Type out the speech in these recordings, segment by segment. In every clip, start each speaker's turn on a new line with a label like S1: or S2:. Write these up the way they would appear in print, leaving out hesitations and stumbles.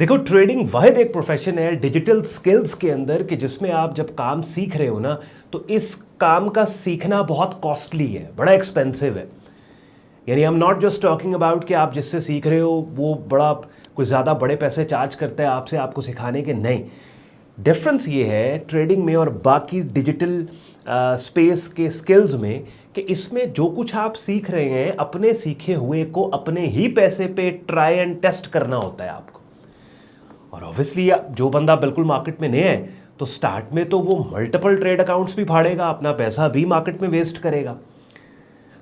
S1: देखो, ट्रेडिंग वाहिद एक प्रोफेशन है डिजिटल स्किल्स के अंदर कि जिसमें आप जब काम सीख रहे हो ना, तो इस काम का सीखना बहुत कॉस्टली है, बड़ा एक्सपेंसिव है। यानी I am not just talking about कि आप जिससे सीख रहे हो वो बड़ा कुछ ज़्यादा बड़े पैसे चार्ज करता है आपसे आपको सिखाने के, नहीं। डिफरेंस ये है ट्रेडिंग में और बाकी डिजिटल स्पेस के स्किल्स में कि इसमें जो कुछ आप सीख रहे हैं अपने सीखे हुए को अपने ही पैसे पे ट्राई एंड टेस्ट करना होता है आपको। और ऑब्वियसली जो बंदा बिल्कुल मार्केट में नहीं है तो स्टार्ट में तो वो मल्टीपल ट्रेड अकाउंट्स भी फाड़ेगा, अपना पैसा भी मार्केट में वेस्ट करेगा।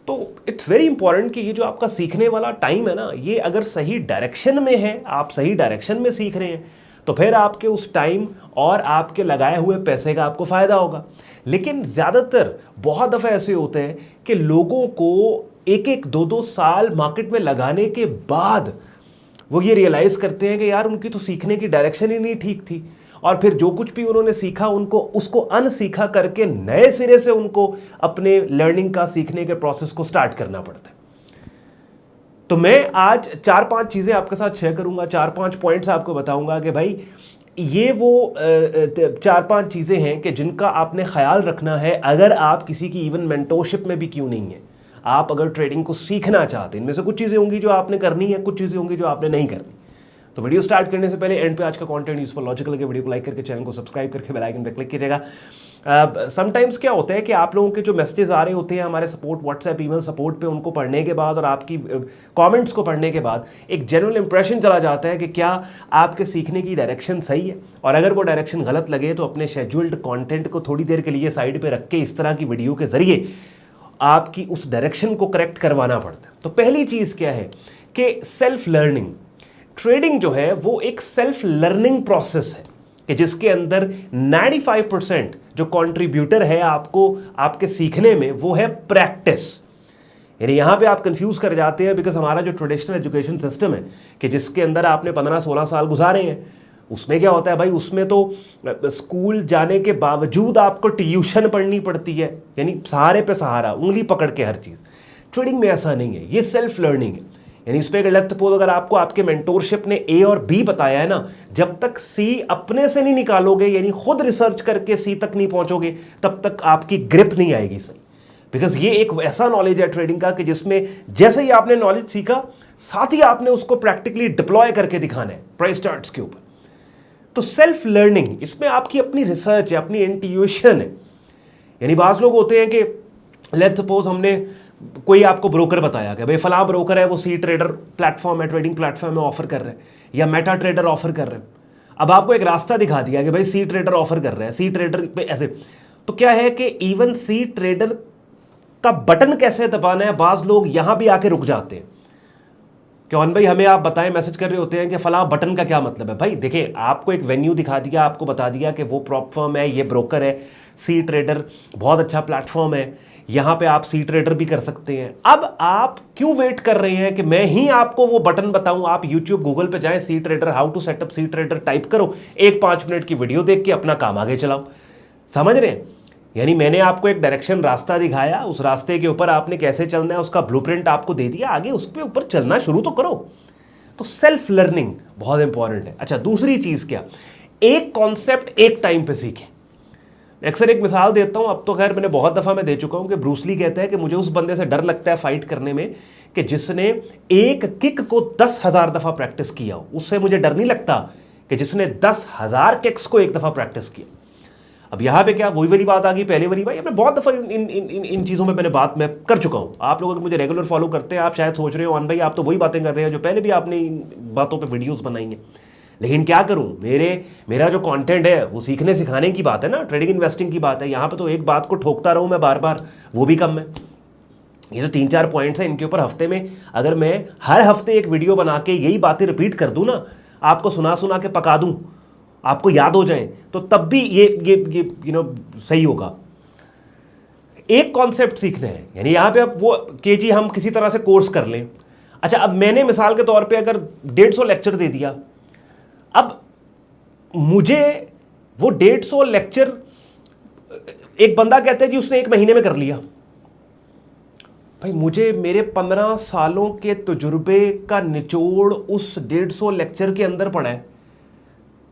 S1: तो इट्स वेरी इंपॉर्टेंट कि ये जो आपका सीखने वाला टाइम है ना, ये अगर सही डायरेक्शन में है, आप सही डायरेक्शन में सीख रहे हैं, तो फिर आपके उस टाइम और आपके लगाए हुए पैसे का आपको फ़ायदा होगा। लेकिन ज़्यादातर बहुत दफ़े ऐसे होते हैं कि लोगों को एक एक दो दो साल मार्केट में लगाने के बाद वो ये रियलाइज़ करते हैं कि यार उनकी तो सीखने की डायरेक्शन ही नहीं ठीक थी, और फिर जो कुछ भी उन्होंने सीखा उनको उसको अनसीखा करके नए सिरे से उनको अपने लर्निंग का, सीखने के प्रोसेस को स्टार्ट करना पड़ता है। तो मैं आज 4-5 चीज़ें आपके साथ शेयर करूंगा, 4-5 पॉइंट्स आपको बताऊंगा कि भाई ये वो 4-5 चीज़ें हैं कि जिनका आपने ख्याल रखना है अगर आप किसी की इवन मेंटोरशिप में भी क्यों नहीं है, आप अगर ट्रेडिंग को सीखना चाहते हैं। इनमें से कुछ चीज़ें होंगी जो आपने करनी है, कुछ चीज़ें होंगी जो आपने नहीं करनी। तो वीडियो स्टार्ट करने से पहले एंड पे आज का कंटेंट यूजफुल लॉजिकल लगे, वीडियो को लाइक करके चैनल को सब्सक्राइब करके बेल आइकन पे क्लिक कीजिएगा। समटाइम्स क्या होता है कि आप लोगों के जो मैसेजेस आ रहे होते हैं हमारे सपोर्ट व्हाट्सएप ईमेल सपोर्ट पे, उनको पढ़ने के बाद और आपकी कमेंट्स को पढ़ने के बाद एक जनरल इंप्रेशन चला जाता है कि क्या आपके सीखने की डायरेक्शन सही है, और अगर वो डायरेक्शन गलत लगे तो अपने शेड्यूल्ड कंटेंट को थोड़ी देर के लिए साइड पे रख के इस तरह की वीडियो के जरिए आपकी उस डायरेक्शन को करेक्ट करवाना पड़ता है। तो पहली चीज़ क्या है कि सेल्फ लर्निंग। ट्रेडिंग जो है वो एक सेल्फ लर्निंग प्रोसेस है कि जिसके अंदर 95% जो कंट्रीब्यूटर है आपको आपके सीखने में वो है प्रैक्टिस। यानी यहां पे आप कंफ्यूज कर जाते हैं बिकॉज हमारा जो ट्रेडिशनल एजुकेशन सिस्टम है कि जिसके अंदर आपने 15-16 साल गुजारे हैं, उसमें क्या होता है भाई, उसमें तो स्कूल जाने के बावजूद आपको ट्यूशन पढ़नी पड़ती है, यानी सहारे पे सहारा, उंगली पकड़ के हर चीज़। ट्रेडिंग में ऐसा नहीं है, ये सेल्फ लर्निंग है। यानी इस पर लेट्स सपोज अगर आपको आपके मेंटोरशिप ने ए और बी बताया है ना, जब तक सी अपने से नहीं निकालोगे, यानी खुद रिसर्च करके सी तक नहीं पहुंचोगे, तब तक आपकी ग्रिप नहीं आएगी सही। बिकॉज ये एक ऐसा नॉलेज है ट्रेडिंग का कि जिसमें जैसे ही आपने नॉलेज सीखा साथ ही आपने उसको प्रैक्टिकली डिप्लॉय करके दिखाना है प्राइस चार्ट्स के ऊपर। तो सेल्फ लर्निंग, इसमें आपकी अपनी रिसर्च है, अपनी इंट्यूशन है। यानी बाज़ लोग होते हैं कि लेट्स सपोज हमने कोई आपको ब्रोकर बताया कि भाई फलां ब्रोकर है, वो सी ट्रेडर प्लेटफॉर्म है, ट्रेडिंग प्लेटफॉर्म में ऑफर कर रहे हैं, या मेटा ट्रेडर ऑफर कर रहे हैं। अब आपको एक रास्ता दिखा दिया कि भाई सी ट्रेडर ऑफर कर रहे हैं, सी ट्रेडर पे ऐसे। तो क्या है कि इवन सी ट्रेडर का बटन कैसे दबाना है, बाज़ लोग यहां भी आके रुक जाते हैं। कौन भाई हमें आप बताएं, मैसेज कर रहे होते हैं कि फलां बटन का क्या मतलब है। भाई देखिए, आपको एक वेन्यू दिखा दिया, आपको बता दिया कि वो प्रॉप फर्म है, ये ब्रोकर है, सी ट्रेडर बहुत अच्छा प्लेटफॉर्म है, यहां पे आप सी ट्रेडर भी कर सकते हैं। अब आप क्यों वेट कर रहे हैं कि मैं ही आपको वो बटन बताऊं? आप यूट्यूब गूगल पे जाएं, C trader, how to setup C trader type करो, एक 5 मिनट की वीडियो देख के अपना काम आगे चलाओ। समझ रहे हैं? यानी मैंने आपको एक डायरेक्शन रास्ता दिखाया, उस रास्ते के ऊपर आपने कैसे चलना है उसका ब्लूप्रिंट आपको दे दिया, आगे उसके ऊपर चलना शुरू तो करो। तो सेल्फ लर्निंग बहुत इंपॉर्टेंट है। अच्छा, दूसरी चीज क्या, एक कॉन्सेप्ट एक टाइम पे सीखें। अक्सर एक मिसाल देता हूं, अब तो खैर मैंने बहुत दफा मैं दे चुका हूं कि ब्रूस ली कहता है कि मुझे उस बंदे से डर लगता है फाइट करने में कि जिसने एक किक को 10,000 दफा प्रैक्टिस किया हो। उससे मुझे डर नहीं लगता कि जिसने 10,000 किक्स को एक दफा प्रैक्टिस किया। अब यहां पे क्या वही वाली बात आ गई, पहले वाली भाई, मैं बहुत दफा इन चीजों में मैंने बात मैं कर चुका हूं। आप लोग अगर मुझे रेगुलर फॉलो करते हैं, आप शायद सोच रहे हो अन भाई आप तो वही बातें कर रहे हैं जो पहले भी आपने इन बातों पे वीडियोस बनाई हैं। लेकिन क्या करूं, मेरा जो कंटेंट है वो सीखने सिखाने की बात है ना, ट्रेडिंग इन्वेस्टिंग की बात है। यहां पे तो एक बात को ठोकता रहूं मैं बार बार, वो भी कम है। ये तो 3-4 पॉइंट्स हैं, इनके ऊपर हफ्ते में अगर मैं हर हफ्ते एक वीडियो बना के यही बातें रिपीट कर दूं ना, आपको सुना सुना के पका दूं, आपको याद हो जाए, तो तब भी ये सही होगा। एक कॉन्सेप्ट सीखना है, यानी यहां पे अब वो केजी हम किसी तरह से कोर्स कर लें। अच्छा, अब मैंने मिसाल के तौर पे अगर 150 लेक्चर दे दिया, अब मुझे वो 150 लेक्चर, एक बंदा कहता है जी उसने 1 महीने में कर लिया। भाई मुझे मेरे 15 सालों के तजुर्बे का निचोड़ उस 150 लेक्चर के अंदर पड़ा है।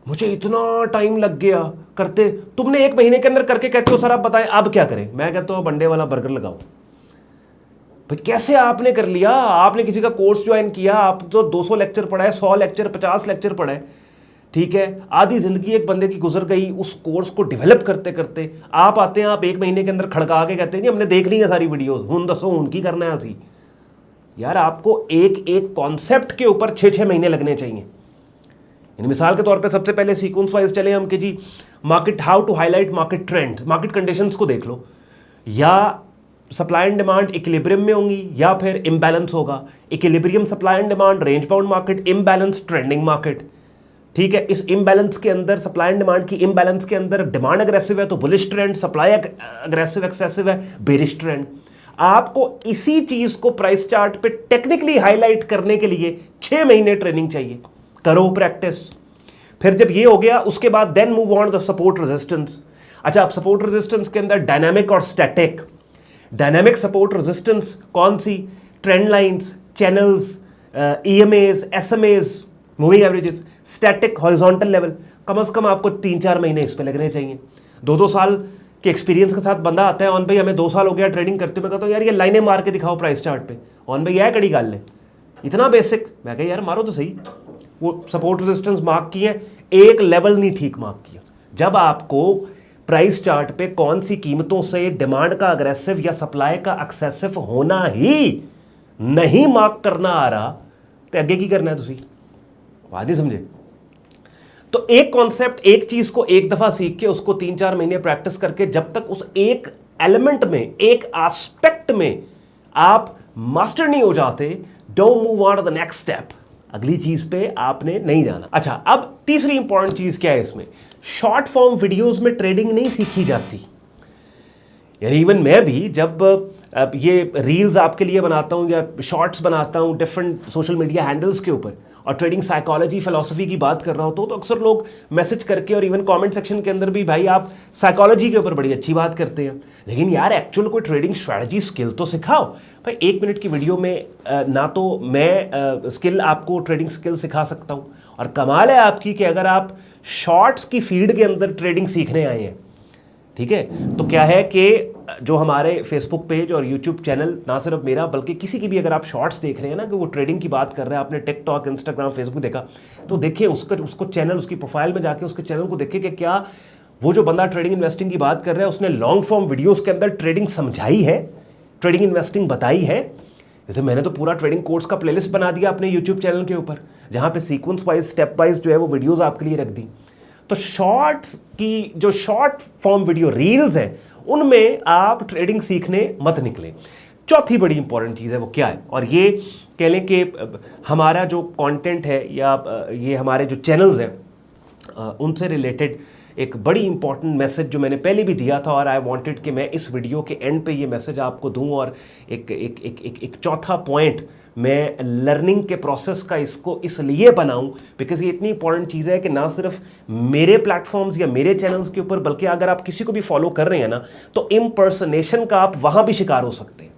S1: मुझे इतना टाइम लग गया करते, तुमने 1 महीने के अंदर करके कहते हो सर आप बताएं अब क्या करें। मैं कहता हूँ अंडे वाला बर्गर लगाओ। भाई कैसे आपने कर लिया? आपने किसी का कोर्स ज्वाइन किया, आप तो 200 लेक्चर पढ़ा है, 100 लेक्चर 50 लेक्चर पढ़ा है, ठीक है, आधी जिंदगी एक बंदे की गुजर गई उस कोर्स को डेवलप करते करते। आप आते हैं, आप 1 महीने के अंदर खड़का के कहते हैं जी हमने देख ली है सारी वीडियोस, हुन दसो उनकी करना है हंसी। यार आपको एक एक कॉन्सेप्ट के ऊपर 6-6 महीने लगने चाहिए। मिसाल के तौर पे सबसे पहले सीक्वेंस वाइज चले हम कि जी market, how to highlight market trends, market conditions को देख लो। या सप्लाई एंड डिमांड इक्विलिब्रियम में होंगी या फिर इम्बैलेंस होगा। Equilibrium supply and demand, range bound market, imbalance trending market, ठीक है। इस इम्बैलेंस के अंदर, सप्लाई एंड डिमांड की इम्बैलेंस के अंदर डिमांड अग्रेसिव है तो bullish trend, supply aggressive excessive है बेरिश ट्रेंड। आपको इसी चीज को प्राइस चार्ट पे टेक्निकली हाईलाइट करने के लिए 6 महीने ट्रेनिंग चाहिए। करो प्रैक्टिस। फिर जब ये हो गया उसके बाद then move on the support resistance. अच्छा, अब सपोर्ट रेजिस्टेंस के अंदर डायनामिक और स्टैटिक। डायनामिक सपोर्ट रेजिस्टेंस कौन सी? Trend lines, channels, EMS, SMS, moving averages. Static horizontal level. कम से कम आपको 3-4 महीने इस पे लगने चाहिए। 2-2 साल के एक्सपीरियंस के साथ बंदा आता है, ऑन भाई हमें 2 साल हो गया ट्रेडिंग करते हुए, मैं कहता हूँ यार ये लाइनें मार के दिखाओ प्राइस चार्ट पे। ऑन भाई यह कड़ी गाल है, इतना बेसिक। मैं कहा यार मारो तो सही। वो सपोर्ट रेजिस्टेंस मार्क किए, एक लेवल नहीं ठीक मार्क किया। जब आपको प्राइस चार्ट पे कौन सी कीमतों से डिमांड का अग्रेसिव या सप्लाई का एक्सेसिव होना ही नहीं मार्क करना आ रहा तो आगे की करना है तुसी? बात नहीं समझे? तो एक कॉन्सेप्ट, एक चीज को एक दफा सीख के उसको 3-4 महीने प्रैक्टिस करके जब तक उस एक एलिमेंट में, एक एस्पेक्ट में आप मास्टर नहीं हो जाते, don't move on the next step. अगली चीज पे आपने नहीं जाना। अच्छा, अब तीसरी इंपॉर्टेंट चीज क्या है इसमें? शॉर्ट फॉर्म वीडियोस में ट्रेडिंग नहीं सीखी जाती। यानी इवन मैं भी जब ये रील्स आपके लिए बनाता हूं या शॉर्ट्स बनाता हूं डिफरेंट सोशल मीडिया हैंडल्स के ऊपर और ट्रेडिंग साइकोलॉजी फिलॉसफी की बात कर रहा हूं तो अक्सर लोग मैसेज करके और इवन कमेंट सेक्शन के अंदर भी भाई आप साइकोलॉजी के ऊपर बड़ी अच्छी बात करते हैं, लेकिन यार एक्चुअल कोई ट्रेडिंग स्ट्रैटेजी स्किल तो सिखाओ। भाई 1 मिनट की वीडियो में ना तो मैं स्किल आपको ट्रेडिंग स्किल सिखा सकता हूं, और कमाल है आपकी कि अगर आप शॉर्ट्स की फीड के अंदर ट्रेडिंग सीखने आए हैं, ठीक है, तो क्या है कि जो हमारे फेसबुक पेज और यूट्यूब चैनल, ना सिर्फ मेरा बल्कि किसी की भी अगर आप शॉर्ट्स देख रहे हैं ना कि वो ट्रेडिंग की बात कर रहे हैं, आपने टिकटॉक, इंस्टाग्राम, फेसबुक देखा, तो देखिए उसको चैनल, उसकी प्रोफाइल में जाके उसके चैनल को देखिए कि क्या वो जो बंदा ट्रेडिंग इन्वेस्टिंग की बात कर रहा है उसने लॉन्ग फॉर्म वीडियोज़ के अंदर ट्रेडिंग समझाई है, ट्रेडिंग इन्वेस्टिंग बताई है। जैसे मैंने तो पूरा ट्रेडिंग कोर्स का प्लेलिस्ट बना दिया अपने यूट्यूब चैनल के ऊपर, जहाँ पे सीक्वेंस वाइज, स्टेप वाइज जो है वो वीडियोज़ आपके लिए रख दी। तो शॉर्ट्स की जो शॉर्ट फॉर्म वीडियो रील्स हैं उनमें आप ट्रेडिंग सीखने मत निकलें। चौथी बड़ी इंपॉर्टेंट चीज़ है वो क्या है, और ये कह लें कि हमारा जो कंटेंट है या ये हमारे जो चैनल्स हैं उनसे रिलेटेड एक बड़ी इंपॉर्टेंट मैसेज जो मैंने पहले भी दिया था, और आई वांटेड कि मैं इस वीडियो के एंड पे ये मैसेज आपको दूं। और एक चौथा पॉइंट मैं लर्निंग के प्रोसेस का इसको इसलिए बनाऊं बिकॉज ये इतनी इंपॉर्टेंट चीज़ है कि ना सिर्फ मेरे प्लेटफॉर्म्स या मेरे चैनल्स के ऊपर, बल्कि अगर आप किसी को भी फॉलो कर रहे हैं ना, तो इम्पर्सनेशन का आप वहाँ भी शिकार हो सकते हैं।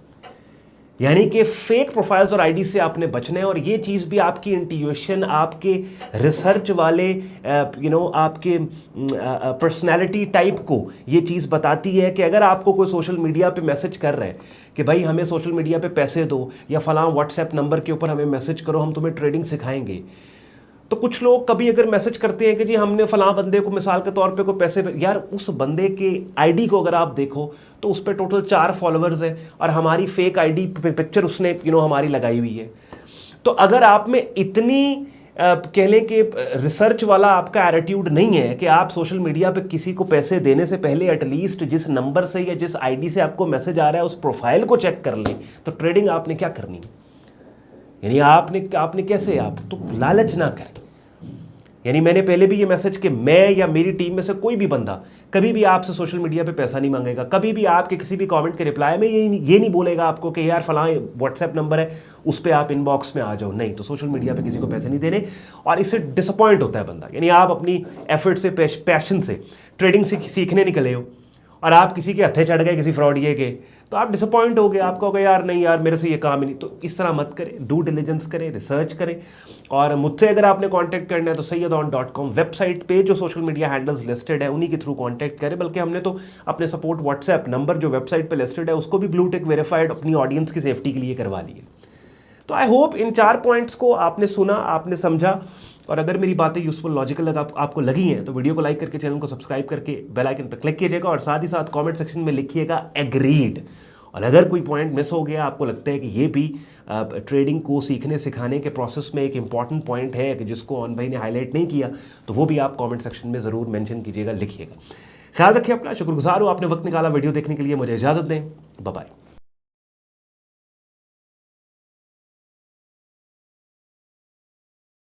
S1: यानी कि फेक प्रोफाइल्स और आईडी से आपने बचना है, और ये चीज़ भी आपकी इंट्यूशन, आपके रिसर्च वाले आपके पर्सनैलिटी टाइप को ये चीज़ बताती है कि अगर आपको कोई सोशल मीडिया पे मैसेज कर रहा है कि भाई हमें सोशल मीडिया पे पैसे दो या फलां व्हाट्सएप नंबर के ऊपर हमें मैसेज करो, हम तुम्हें ट्रेडिंग सिखाएंगे, तो कुछ लोग कभी अगर मैसेज करते हैं कि जी हमने फलां बंदे को मिसाल के तौर पे कोई पैसे, यार उस बंदे के आईडी को अगर आप देखो तो उस पर टोटल 4 फॉलोअर्स है और हमारी फेक आईडी पिक्चर उसने हमारी लगाई हुई है। तो अगर आप में इतनी कह लें कि रिसर्च वाला आपका एटीट्यूड नहीं है कि आप सोशल मीडिया पे किसी को पैसे देने से पहले एटलीस्ट जिस नंबर से या जिस आईडी से आपको मैसेज आ रहा है उस प्रोफाइल को चेक कर लें, तो ट्रेडिंग आपने क्या करनी है? यानी आपने कैसे, आप तो लालच ना करें। यानी मैंने पहले भी ये मैसेज कि मैं या मेरी टीम में से कोई भी बंदा कभी भी आपसे सोशल मीडिया पे पैसा नहीं मांगेगा, कभी भी आपके किसी भी कमेंट के रिप्लाई में ये नहीं बोलेगा आपको कि यार फलां व्हाट्सएप नंबर है उस पर आप इनबॉक्स में आ जाओ। नहीं, तो सोशल मीडिया पे किसी को पैसे नहीं देने, और इससे डिसअपॉइंट होता है बंदा। यानी आप अपनी एफर्ट से, पैशन से ट्रेडिंग सीखने निकले हो और आप किसी के हत्थे चढ़ गए किसी फ्रॉडिये के, तो आप डिसअपॉइंट हो गए, आपको होगा यार नहीं यार मेरे से ये काम ही नहीं। तो इस तरह मत करें, डू डिलीजेंस करें, रिसर्च करें। और मुझसे अगर आपने कांटेक्ट करना है तो sayyadon.com वेबसाइट पे जो सोशल मीडिया हैंडल्स लिस्टेड है उन्हीं के थ्रू कांटेक्ट करें। बल्कि हमने तो अपने सपोर्ट व्हाट्सएप नंबर जो वेबसाइट पे लिस्टेड है उसको भी ब्लू टिक वेरीफाइड अपनी ऑडियंस की सेफ्टी के लिए करवा लिए। तो आई होप इन 4 पॉइंट्स को आपने सुना, आपने समझा, और अगर मेरी बातें यूजफुल लॉजिकल आपको लगी हैं तो वीडियो को लाइक करके चैनल को सब्सक्राइब करके बेल आइकन पर क्लिक कीजिएगा और साथ ही साथ कमेंट सेक्शन में लिखिएगा एग्रीड। और अगर कोई पॉइंट मिस हो गया, आपको लगता है कि ये भी ट्रेडिंग को सीखने सिखाने के प्रोसेस में एक इंपॉर्टेंट पॉइंट है कि जिसको अन भाई ने हाईलाइट नहीं किया, तो वो भी आप कमेंट सेक्शन में ज़रूर मेंशन कीजिएगा, लिखिएगा। ख्याल रखिए अपना, शुक्रगुजार हूँ आपने वक्त निकाला वीडियो देखने के लिए। मुझे इजाज़त दें, बाय बाय।